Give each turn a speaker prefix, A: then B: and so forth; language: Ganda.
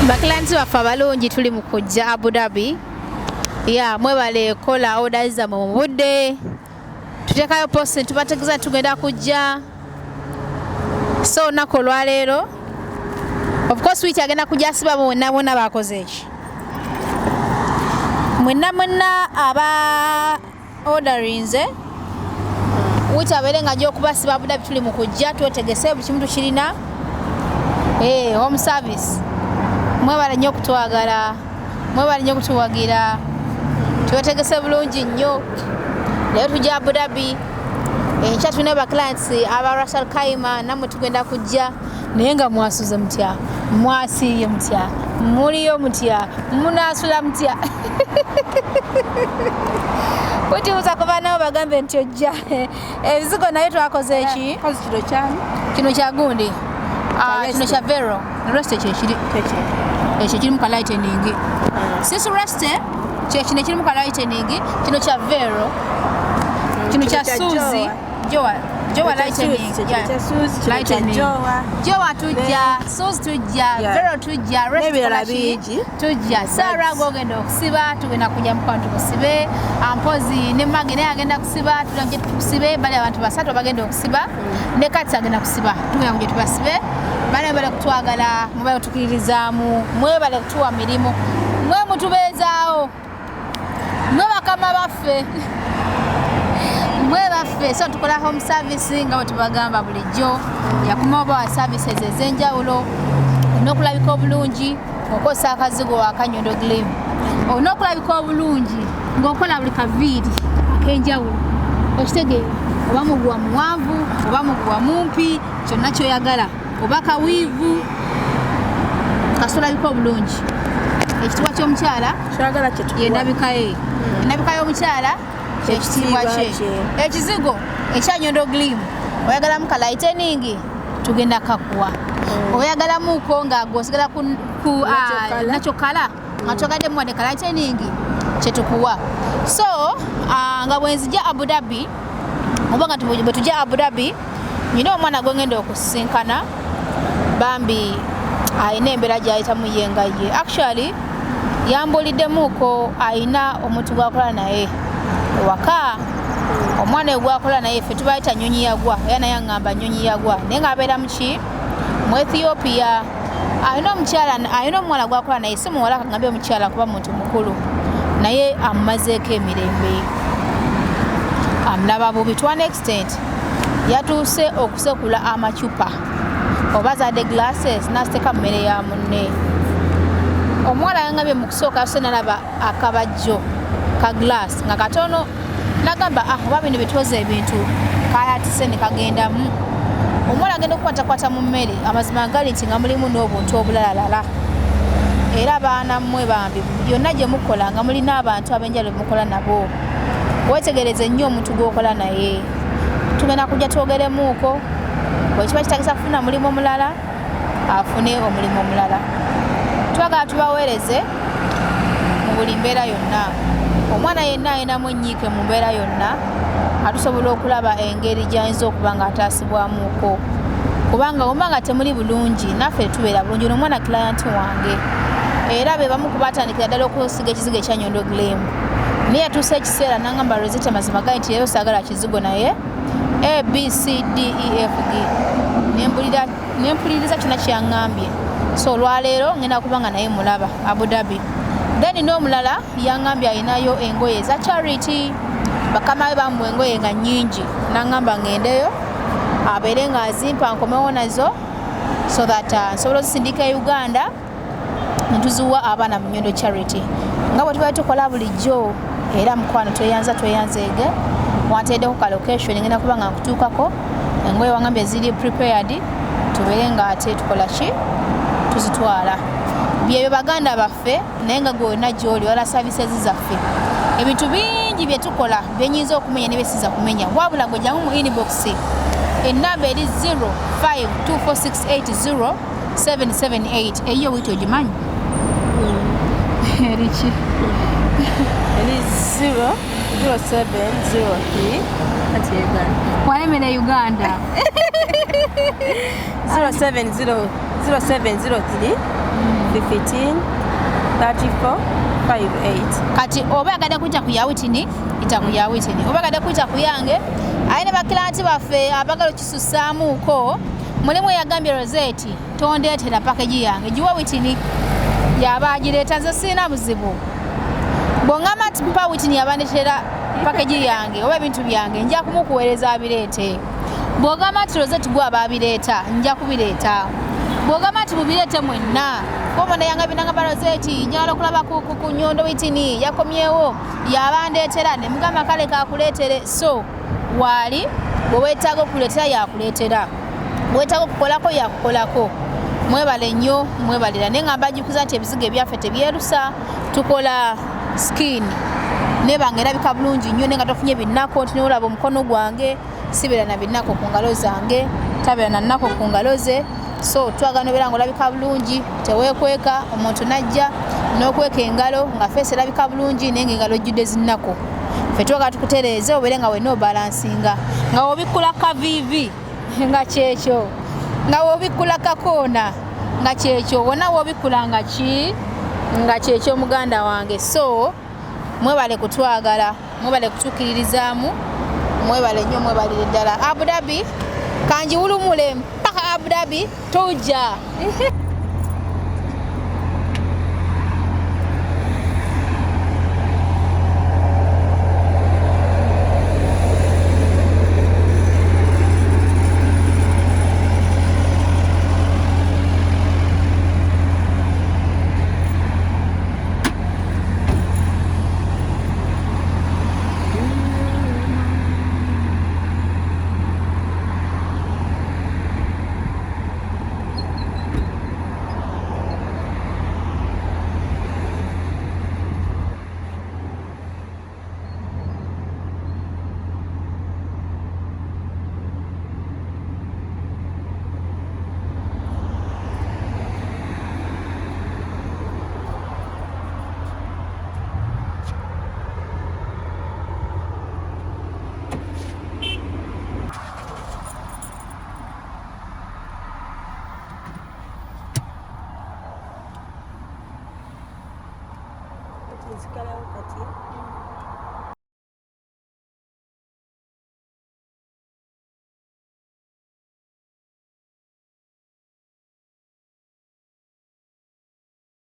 A: Bakilanzi baffe abalungi tuli mu kujja Abu Dhabi. Mwebale kola orders za mu budde. Tutekayo post tubategeza tugenda kujja. So nako lwaleero. Of course wiki agenda kujja siba bonna bonna bakoze eki. Mwenna aba orderings wiki abeerenga gyo kubasiba Abu Dhabi tuli mu kujja twetegese buli kimu kirina. Home service. Mwebale nnyo kutwagala. Mwebale nnyo kutuwagira. Twetegese bulungi nnyo. Leero tujja Abu Dhabi. Enkya tulina ba clients aba Russell Kaima namwe tugenda kujja naye nga mwasuze mutya. Mwasiye mutya. Muliyo mutya. Munasula mutya. Kuti musakuba nabo bagambe nti ojja. Ebizigo naye twakoze eki?
B: Kozi kino kyani?
A: Kino kya gundi. Kino kya Vero. Reste kyekiri. Ekyo kiri mu ka lightening. Sisu reste kyekino kiri mu ka lightening. Kino kya Vero. Kino kya Suzi. Jowa lightening. Lightening. Jowa tujja, Suzi tujja, Vero tujja, reste tujja. Sarah gogenda okusiba, tugenda kujja mukwano tukusibe. Ampozi ne Mage naye agenda kusiba, tugenda kusibe, bali abantu basatu bagenda okusiba. Ne Kati agenda kusiba, tugenda kujja tubasibe. Bale kutwagala, mubale kutukirizaamu, mwebale kutuwa mirimu. Mwe mutubeezaawo. Mwe bakama baffe. Mwe baffe so tukola home service nga tubagamba bulijjo yakuma oba services ezenjawulo onokulabika obulungi okosa akazigo akanyondo glim onokulabika obulungi ng'okola buli kaviiri akenjawulo okitegeera oba muguwa muwanvu oba muguwa mumpi kyonna kyoyagala oba kawiivu kasolabika obulungi ekitiibwa ky'omukyala
B: kyagala
A: yendabika ye endabika y'omukyala ekitiibwa kye ekizigo ekya Nyondo Glim oyagala mu lightening tugenda kakuwa oyagala muko nga gosigala ku nacho kala ngatogadde mu ka lightening kyetukuwa so nga bwenzija Abu Dhabi obanga tujja Abu Dhabi nyina omwana gwengenda okusinkana bambi ayina embeera gyayitamu yenga ye actually yambuliddemuko ayina omuntu gwakola naye waka omwana egwakola naye ffe tubayita nyonyi yagwa era naye aŋŋamba nyonyi yagwa naye ng'abeera muki mu Ethiopia ayina omuwala gwakola naye si muwala kaŋŋambye omukyala kuba muntu mukulu naye amumazeeko emirembe amulaba bubi to an extent yatuuse okusekula amacupa oba zadde glasses n'aziteeka mu mmere ya munne omuwala yaŋŋambye mu kusooka yase nalaba akabajjo ka glass nga katono nagamba oba bino bitwoza ebintu kayatise ne kagendamu omuwala agenda okukwatakwata mu mmere amazima gali nti nga mulimu n'obuntu obulalalala era abaana mmwe bambi byonna gye mukola nga mulina abantu ab'enjalo mukola nabo wetegereze nnyo omuntu gw'okola naye tugenda kujja twogeremuuko bwekiba kitagisa kufuna mulimu omulala afune omulimu omulala twagala tubaweereze mu buli mbeera yonna omwana yenna ayinamu ennyiike mu mbeera yonna atusobola okulaba engeri gy'ayinza okuba nga ataasibwamuuko kubanga womba nga temuli bulungi naffe tubeera bulungi ono omwana client wange era be bamu kubatandikira ddala okusiga ekizigo ekya Nyondo Glim naye yatuusa ekiseera n'angamba Rozet amazima gali nti yeyo saagala kizigo naye ABCDEFG nempuliriza kyonna kyaŋŋambye so olwaleero ngenda kubanga naye mulaba Abu Dhabi then n'omulala yaŋŋambye ayinayo engoye za charity bakama be bamuwa engoye nga nnyingi n'aŋŋamba ngendeyo abeere nga azimpa nkomewo nazo so that nsobola ozisindika e Uganda netuziwa abaana mu Nyondo charity nga bwe tubaye tukola bulijjo era mukwano tweyanzeege wanteeddeko ka location ngenda kuba nga nkutuukako engoye waŋŋambye ziri prepared tubeere nga ate tukola ki tuzitwala byebyo baganda baffe naye nga gwonna gy'oli wala services zaffe ebintu bingi bye tukola byenyinza okumenya ne byesiza kumenya wabula gwe jangu mu inbox ennamba eri 0524680778 eyo wito ogimanyi eriki
B: eri 0703 ati Uganda
A: walemera Uganda
B: 0703 15 34 58.
A: Kati oba yagadde kuyita ku yawitini ita ku yawitini, oba yagadde kuyita ku yange ayine bakiranti baffe abagala okisussaamuuko. Mulimu yagambye Rozet tondeetera package yange giwa witini yaba agireeta, nze sirina buzibu. Bw'oŋŋamba nti mpa witini yabandeetera package yange oba ebintu byange nja kumukuweereza abireete. Bw'ogamba nti Rozet gwe aba abireeta nja kubireeta. Bw'ogamba nti mubireete mwenna omwana yange binagamba Rozet njagala okulaba ku Nyondo witini yakomyewo yabandeetera, ne mugamba kale kakuleetere. So waali bwe weetaaga okuleetera yakuleetera, bwetaaga okukolako yakukolako. Mwebale nnyo mwebalira, naye ngamba jjukiza nti ebizigo ebyaffe tebyerusa, tukola skin nebanga erabika bulungi nnyo nenga tofunye binnako. Nti nolaba omukono gwange sibira na binnako ku ngalo zange, tabira na nnako ku ngalo ze. So twagala nobeera ng'olabika bulungi, teweekweka. Omuntu najja n'okweka engalo nga feesi erabika bulungi naye ng'engalo ojjudde zinnako. Ffe twagala tukutereeze obeere nga wenna obalansinga, nga wobikkula kaviivi nga kyekyo, nga wobikkula kakoona nga kyekyo, wonna wobikkula nga kyekyo muganda wange. So mwebale kutwagala, mwebale kutuukiririzaamu, mwebale nnyo, mwebalire ddala. Abu Dhabi kanjiwulumule mpaka Abu Dhabi tujja.